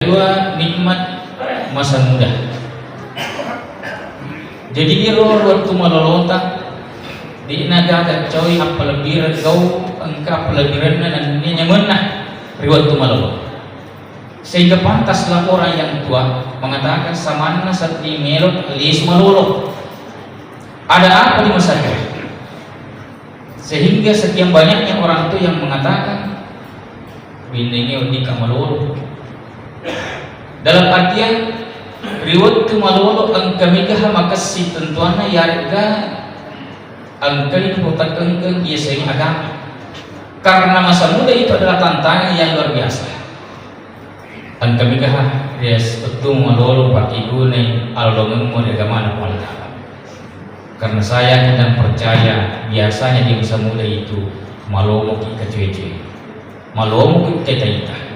Dua, nikmat masa muda. Jadi iro waktu malolota di naga coy apalabir kau engkau apalabiran dan nyaman riwat tu malolota. Sehingga pantaslah orang yang tua mengatakan samana saat di melot lis malolo. Ada apa di masa tua? Sehingga sekian banyaknya orang tua yang mengatakan bininya udik malolo. Dalam artian riwat tu malolo angka mikah maka si tentuana yarga angka ini merupakan biasanya agama. Karena masa muda itu adalah tantangan yang luar biasa. Angka mikah rias betul malolo patigune aldomeng mo agama na karena saya tidak percaya biasanya di masa muda itu malomo kita cuci, malomo kita ita.